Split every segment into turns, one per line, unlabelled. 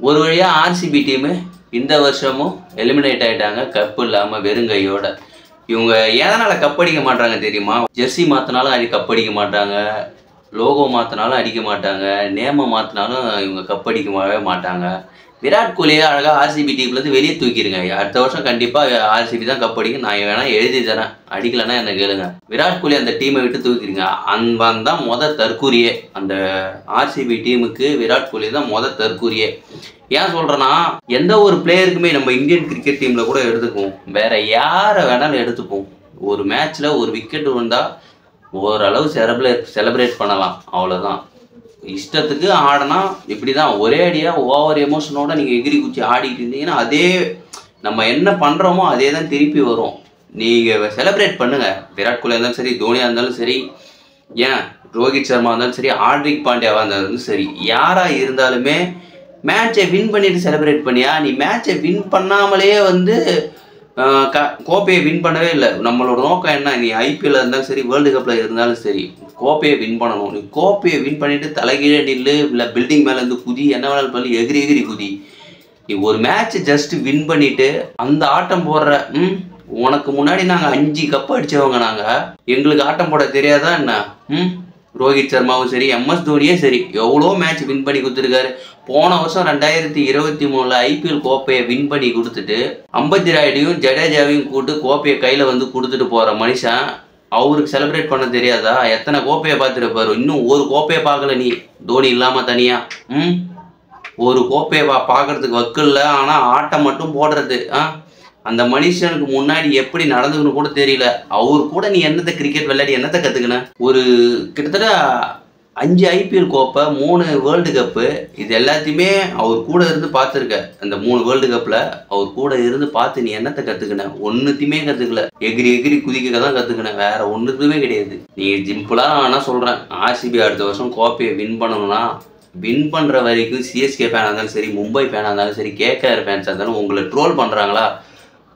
ஒரு வழியா RCB team இந்த வருஷமும் எலிமினேட் ஆயிட்டாங்க, கப் இல்லாம வெறுங்கையோட. இவங்க எதனால கப் அடிக்க மாட்டாங்க தெரியுமா? ஜெர்சி மாத்தினாலும் கப் அடிக்க மாட்டாங்க, லோகோ மாத்தினாலும் அடிக்க மாட்டாங்க, நேம மாத்தினாலும் இவங்க கப் அடிக்கவே மாட்டாங்க. விராட் கோலியை அழகா ஆர்சிபி டீம்ல இருந்து வெளியே தூக்கிடுங்க. அடுத்த வருஷம் கண்டிப்பா ஆர்சிபி தான் கப் அடிக்கும். நான் வேணா எழுதி தரேன், அடிக்கலன்னா என்ன கேளுங்க. விராட் கோலி அந்த டீமை விட்டு தூக்கிடுங்க. அவன் தான் தற்கூரியே. அந்த ஆர்சிபி டீமுக்கு விராட் கோலி தான் தற்கூரியே. ஏன் சொல்றேன்னா, எந்த ஒரு பிளேயருக்குமே நம்ம இந்தியன் கிரிக்கெட் டீம்ல கூட எடுத்துக்குவோம், வேற யாரை வேணாலும் எடுத்துப்போம், ஒரு மேட்ச்ல ஒரு விக்கெட் வந்தா ஓரளவு செலிப்ரேட் பண்ணலாம், அவ்வளவுதான். இஷ்டத்துக்கு ஆடினா இப்படிதான் ஒரே அடியா ஓவர் எமோஷனோட நீங்க எகிரி குச்சி ஆடிட்டு இருந்தீங்கன்னா அதே நம்ம என்ன பண்றோமோ அதே தான் திருப்பி வரும். நீங்க செலிப்ரேட் பண்ணுங்க. விராட் கோலியா இருந்தாலும் சரி, தோனியா இருந்தாலும் சரி, ஏன் ரோஹித் சர்மா இருந்தாலும் சரி, ஹார்திக் பாண்டியாவா இருந்தாலும் சரி, யாரா இருந்தாலுமே மேட்சை வின் பண்ணிட்டு செலிப்ரேட் பண்ணியா. நீ மேட்சை வின் பண்ணாமலே கோப்பையை வின் பண்ணவே இல்லை. நம்மளோட நோக்கம் என்ன? நீ ஐபிஎல் இருந்தாலும் சரி, வேர்ல்டு கப்பில் இருந்தாலும் சரி, கோப்பையை வின் பண்ணணும். நீ கோப்பையை வின் பண்ணிட்டு தலைகீழே நில்லு, இல்லை பில்டிங் மேலே இருந்து குதி, என்ன வேணாலும் பண்ணி எகிரி குதி. நீ ஒரு மேட்ச் ஜஸ்ட் வின் பண்ணிட்டு அந்த ஆட்டம் போடுற. உனக்கு முன்னாடி நாங்கள் 5 கப் அடிச்சவங்க, நாங்கள் எங்களுக்கு ஆட்டம் போட தெரியாதா என்ன? ரோஹித் சர்மாவும் சரி, எம்எஸ் தோனியே சரி, எவ்வளோ மேட்ச் வின் பண்ணி கொடுத்துருக்காரு. போன வருஷம் 2023 ஐபிஎல் கோப்பையை வின் பண்ணி கொடுத்துட்டு அம்பத்தி ராயுடையும் ஜடேஜாவையும் கூட்டு கோப்பையை கையில் கொடுத்துட்டு போகிற மனுஷன் அவருக்கு செலிப்ரேட் பண்ண தெரியாதா? எத்தனை கோப்பையை பார்த்துருப்பாரு. இன்னும் ஒரு கோப்பையை பார்க்கல நீ, தோனி இல்லாமல் தனியா. ஒரு கோப்பையை பார்க்கறதுக்கு வக்கில்ல, ஆனால் ஆட்டம் மட்டும் போடுறது. அந்த மனுஷனுக்கு முன்னாடி எப்படி நடந்துக்கணும் கூட தெரியல. அவர் கூட நீ என்னத்தை கிரிக்கெட் விளையாடி என்னத்தை கற்றுக்கின? ஒரு கிட்டத்தட்ட 5 ஐபிஎல் கோப்பை, 3 வேர்ல்டு கப்பு, இது எல்லாத்தையுமே அவர் கூட இருந்து பார்த்துருக்க. அந்த 3 வேர்ல்டு கப்பில் அவர் கூட இருந்து பார்த்து நீ என்னத்தை கற்றுக்கின? ஒன்றுத்தையுமே கற்றுக்கல. எகிரி குதிக்க தான் கற்றுக்கின, வேற ஒன்றுத்துமே கிடையாது. நீ சிம்பிளாக நான் என்ன சொல்கிறேன், ஆர்சிபி அடுத்த வருஷம் கோப்பையை வின் பண்ணணும்னா, வின் பண்ணுற வரைக்கும் சிஎஸ்கே ஃபேனாக இருந்தாலும் சரி, மும்பை ஃபேனாக இருந்தாலும் சரி, கேகேஆர் ஃபேன்ஸாக இருந்தாலும் உங்களை ட்ரோல் பண்ணுறாங்களா,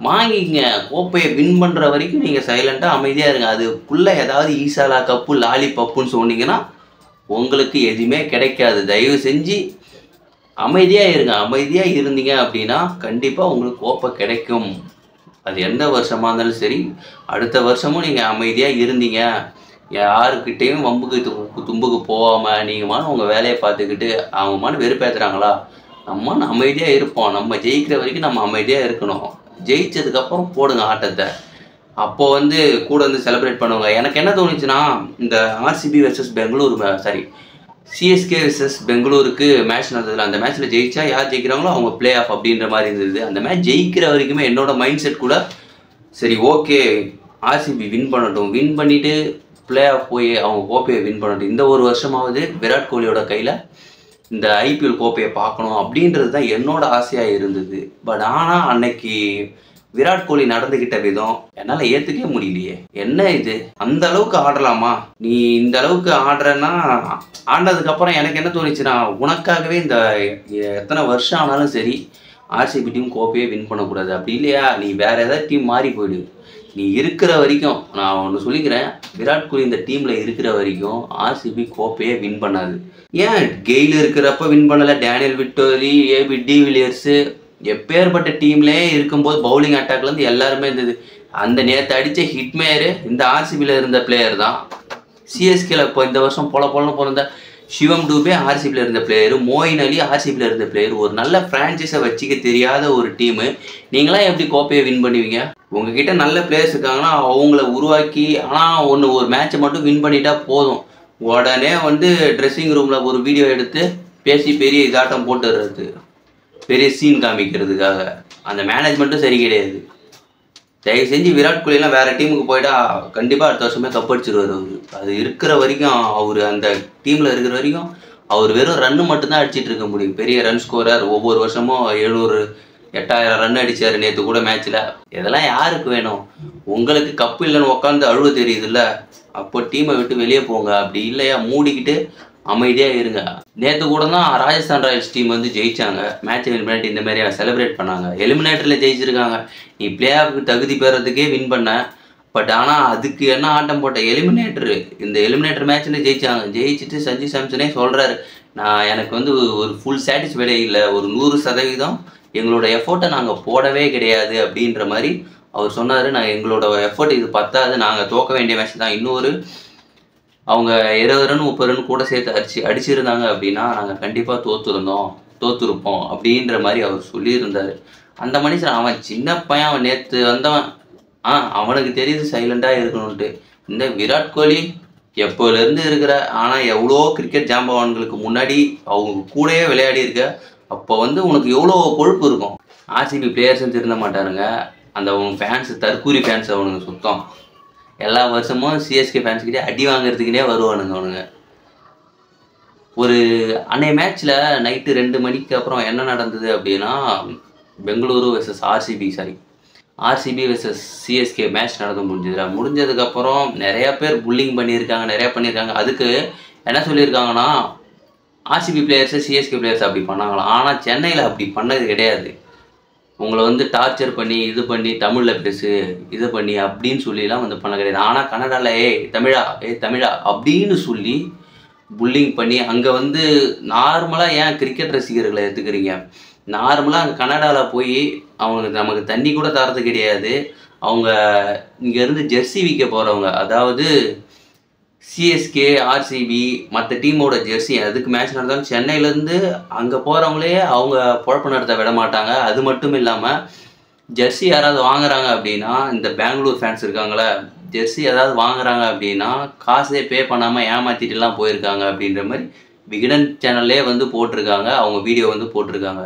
வாங்கிங்க. கோப்பையை வின் பண்ணுற வரைக்கும் நீங்கள் சைலண்ட்டாக அமைதியாக இருங்க. அதுக்குள்ளே ஏதாவது ஈசாலா கப்பு லாலி பப்புன்னு சொன்னீங்கன்னா உங்களுக்கு எதுவுமே கிடைக்காது. தயவு செஞ்சு அமைதியாக இருங்க. அமைதியாக இருந்தீங்க அப்படின்னா கண்டிப்பாக உங்களுக்கு கோப்பை கிடைக்கும். அது எந்த வருஷமாக இருந்தாலும் சரி, அடுத்த வருஷமும் நீங்கள் அமைதியாக இருந்தீங்க, யாருக்கிட்டேயும் வம்புக்கு தும்புக்கு போகாமல் நீங்கள் உங்கள் வேலையை பார்த்துக்கிட்டு அவங்க வெறுப்பேற்றுறாங்களா, நம்ம அமைதியாக இருப்போம். நம்ம ஜெயிக்கிற வரைக்கும் நம்ம அமைதியாக இருக்கணும். ஜெயிச்சதுக்கப்புறம் போடுங்க ஆட்டத்தை. அப்போது கூட செலிப்ரேட் பண்ணுவாங்க. எனக்கு என்ன தோணுச்சுன்னா, இந்த RCB versus Bangalore, sorry CSK versus பெங்களூருக்கு மேட்ச் நடந்ததில்ல, அந்த மேட்ச்சில் ஜெயிச்சா யார் ஜெயிக்கிறாங்களோ அவங்க பிளே ஆஃப் அப்படின்ற மாதிரி இருந்தது. அந்த மேட்ச் ஜெயிக்கிற வரைக்குமே என்னோட மைண்ட் செட் கூட சரி ஓகே ஆர்சிபி வின் பண்ணட்டும், வின் பண்ணிவிட்டு பிளே ஆஃப் போய் அவங்க கோப்பையை வின் பண்ணட்டும், இந்த ஒரு வருஷமாவது விராட் கோலியோட கையில் இந்த ஐபிஎல் கோப்பையை பார்க்கணும் அப்படின்றது தான் என்னோட ஆசையாக இருந்தது. பட் ஆனால் அன்னைக்கு விராட் கோலி நடந்துக்கிட்ட விதம் என்னால் ஏற்றுக்கவே முடியலையே. என்ன இது, அந்த அளவுக்கு ஆடலாமா? நீ இந்த அளவுக்கு ஆடுறன்னா, ஆடினதுக்கப்புறம் எனக்கு என்ன தோணுச்சுன்னா, உனக்காகவே இந்த எத்தனை வருஷம் ஆனாலும் சரி ஆர்சிபி டீம் கோப்பையே வின் பண்ணக்கூடாது. அப்படி இல்லையா, நீ வேற ஏதாவது டீம் மாறி போயிடு. நீ இருக்கிற வரைக்கும் நான் ஒன்று சொல்லிக்கிறேன், விராட் கோலி இந்த டீமில் இருக்கிற வரைக்கும் ஆர்சிபி கோப்பையே வின் பண்ணாது. ஏன் கெயில் இருக்கிறப்ப வின் பண்ணலை, டேனியல் விட்டோரி, ஏபி டிவிலியர்ஸு, எப்பேற்பட்ட டீம்லேயே இருக்கும்போது பவுலிங் அட்டாக்லேருந்து எல்லாருமே இருந்தது. அந்த நேரத்தை அடித்த ஹிட்மேரு இந்த ஆர்சிபியில் இருந்த பிளேயர் தான். சிஎஸ்கேல இப்போ இந்த வருஷம் பொலன்னு பிறந்த சிவம் டூபே ஆர்சிபியில் இருந்த பிளேயரு, மோயின் அலி ஆர்சிபியில் இருந்த பிளேயர். ஒரு நல்ல ஃப்ரான்ச்சைஸை வச்சுக்க தெரியாத ஒரு டீமு நீங்களாம் எப்படி கோப்பையை வின் பண்ணுவீங்க? உங்ககிட்ட நல்ல பிளேயர்ஸ் இருக்காங்கன்னா அவங்கள உருவாக்கி, ஆனால் ஒரு மேட்சை மட்டும் வின் பண்ணிட்டா போதும், உடனே ட்ரெஸ்ஸிங் ரூமில் ஒரு வீடியோ எடுத்து பேசி பெரிய இதாட்டம் போட்டுடுறது, பெரிய சீன் காமிக்கிறதுக்காக. அந்த மேனேஜ்மெண்ட்டும் சரி கிடையாது. தயவு செஞ்சு விராட் கோலிலாம் வேறு டீமுக்கு போயிட்டா கண்டிப்பாக அடுத்த வருஷமே கப் அடிச்சிருவார். அது இருக்கிற வரைக்கும், அவர் அந்த டீமில் இருக்கிற வரைக்கும் அவர் வெறும் ரன்னு மட்டும்தான் அடிச்சிட்டு இருக்க முடியும். பெரிய ரன் ஸ்கோரர், ஒவ்வொரு வருஷமும் 700-8000 ரன் அடித்தார் நேற்று கூட மேட்ச்சில். இதெல்லாம் யாருக்கு வேணும்? உங்களுக்கு கப்பு இல்லைன்னு உட்காந்து அழுவ தெரியுதுல்ல, அப்போ டீமை விட்டு வெளியே போங்க. அப்படி இல்லையா மூடிக்கிட்டு அமைதியாக இருங்க. நேற்று கூட தான் ராஜஸ்தான் ராயல்ஸ் டீம் ஜெயிச்சாங்க, மேட்ச் வின் பண்ணிட்டு இந்த மாதிரி செலிப்ரேட் பண்ணாங்க. எலிமினேட்டரில் ஜெயிச்சிருக்காங்க. நீ பிளே ஆஃப்க்கு தகுதி பெறதுக்கே வின் பண்ண. பட் ஆனால் அதுக்கு என்ன ஆட்டம் போட்ட எலிமினேட்டரு, இந்த எலிமினேட்டர் மேட்ச்சில் ஜெயிச்சாங்க. ஜெயிச்சுட்டு சஞ்சு சாம்சனே சொல்கிறாரு, எனக்கு வந்து ஒரு ஃபுல் சாட்டிஸ்ஃபைடே இல்லை, ஒரு 100% எங்களோட எஃபோர்ட்டை நாங்கள் போடவே கிடையாது அப்படின்ற மாதிரி அவர் சொன்னார். எங்களோட எஃபோர்ட் இது பத்தாது, நாங்கள் தோக்க வேண்டிய மேட்ச் தான், இன்னொரு அவங்க 20 ரன் 30 ரன் கூட சேர்த்து அடிச்சிருந்தாங்க அப்படின்னா நாங்கள் கண்டிப்பாக தோற்றுருப்போம் அப்படின்ற மாதிரி அவர் சொல்லியிருந்தார். அந்த மனுஷன் அவன் சின்ன பையன், அவன் நேற்று வந்தவன், அவனுக்கு தெரியுது சைலண்டாக இருக்கணும்ன்ட்டு. இந்த விராட் கோலி எப்போலேருந்து இருக்கிற, ஆனால் எவ்வளோ கிரிக்கெட் ஜாம்பவான்களுக்கு முன்னாடி அவங்க கூடயே விளையாடி இருக்க, அப்போ வந்து உனக்கு எவ்வளோ கொழுப்பு இருக்கும். ஆர்சிபி பிளேயர்ஸும் திருந்த மாட்டானுங்க, அந்த ஃபேன்ஸு தற்கூரி ஃபேன்ஸ் அவனுங்க சுத்தம். எல்லா வருஷமும் சிஎஸ்கே ஃபேன்ஸ்கிட்டே அடி வாங்கிறதுக்கிட்டே வருவானுங்க அவனுங்க. ஒரு அன்னைய மேட்ச்சில் நைட்டு 2 மணிக்கு அப்புறம் என்ன நடந்தது அப்படின்னா, Bengaluru versus RCB versus CSK match முடிஞ்சதுக்கப்புறம் நிறையா பேர் புல்லிங் பண்ணியிருக்காங்க. அதுக்கு என்ன சொல்லியிருக்காங்கன்னா, ஆர்சிபி பிளேயர்ஸு சிஎஸ்கே பிளேயர்ஸ் அப்படி பண்ணாங்களாம். ஆனால் சென்னையில் அப்படி பண்ணது கிடையாது. உங்களை வந்து டார்ச்சர் பண்ணி இது பண்ணி தமிழில் பேசு இது பண்ணி அப்படின்னு சொல்லிலாம் வந்து பண்ண கிடையாது. ஆனால் கன்னடாவில் தமிழா அப்படின்னு சொல்லி புல்லிங் பண்ணி அங்கே வந்து நார்மலாக ஏன் கிரிக்கெட் ரசிகர்களை எடுத்துக்கிறீங்க, நார்மலாக அங்கே கனடாவில் போய் அவங்களுக்கு நமக்கு தண்ணி கூட தரது கிடையாது. அவங்க இங்கேருந்து ஜெர்சி விற்க போகிறவங்க, அதாவது சிஎஸ்கே ஆர்சிபி மற்ற டீமோட ஜெர்சி, அதுக்கு மேட்ச் நடந்தாலும் சென்னையிலேருந்து அங்கே போகிறவங்களே அவங்க பொழப்பு நடத்த விட மாட்டாங்க. அது மட்டும் இல்லாமல் ஜெர்சி யாராவது வாங்குறாங்க அப்படின்னா, இந்த பெங்களூர் ஃபேன்ஸ் இருக்காங்களே, ஜெர்சி ஏதாவது வாங்குறாங்க அப்படின்னா காசே பே பண்ணாமல் ஏமாற்றிட்டுலாம் போயிருக்காங்க அப்படின்ற மாதிரி விகடன் சேனல்லே வந்து போட்டிருக்காங்க, அவங்க வீடியோ வந்து போட்டிருக்காங்க.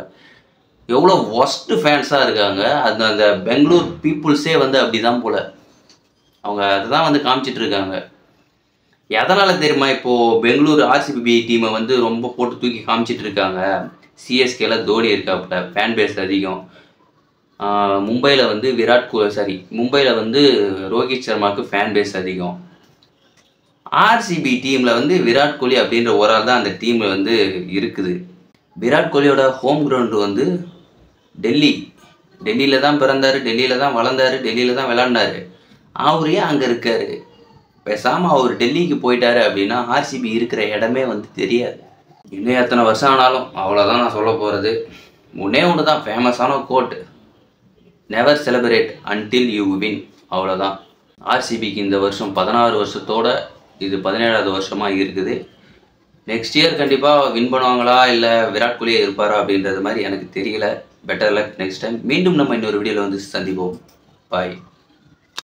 எவ்வளோ ஒஸ்ட்டு ஃபேன்ஸாக இருக்காங்க. அந்த பெங்களூர் பீப்புள்ஸே வந்து அப்படி தான் போல், அவங்க அதை தான் வந்து காமிச்சிட்ருக்காங்க. எதனால் தெரியுமா, இப்போது பெங்களூர் ஆர்சிபி டீமை வந்து ரொம்ப போட்டு தூக்கி காமிச்சிட்டு இருக்காங்க. சிஎஸ்கேல தோனி இருக்காப்புல, ஃபேன் பேஸ் அதிகம். மும்பையில் வந்து மும்பையில் வந்து ரோஹித் சர்மாவுக்கு ஃபேன் பேஸ் அதிகம். ஆர்சிபி டீமில் வந்து விராட் கோலி அப்படின்ற ஒரு ஆள் தான் அந்த டீமில் வந்து இருக்குது. விராட் கோலியோட ஹோம் கிரவுண்டு வந்து டெல்லியில் தான் பிறந்தார், டெல்லியில் தான் வளர்ந்தார், டெல்லியில் தான் விளாண்டார். அவரே அங்கே இருக்கார். பேசாமல் அவர் டெல்லிக்கு போயிட்டாரு அப்படின்னா ஆர்சிபி இருக்கிற இடமே வந்து தெரியாது. இன்னும் எத்தனை வருஷம் ஆனாலும் அவ்வளோதான் நான் சொல்ல போகிறது. ஒன்று தான் ஃபேமஸான quote, never celebrate until you win. அவ்வளோதான். ஆர்சிபிக்கு இந்த வருஷம் 16 வருஷத்தோட இது 17வது வருஷமாக இருக்குது. நெக்ஸ்ட் இயர் கண்டிப்பாக வின் பண்ணுவாங்களா இல்லை விராட் கோலியே இருப்பாரா அப்படின்றது மாதிரி எனக்கு தெரியல. Better luck next time. மீண்டும் நம்ம இன்னொரு வீடியோவில் வந்து சந்திப்போம். பாய்.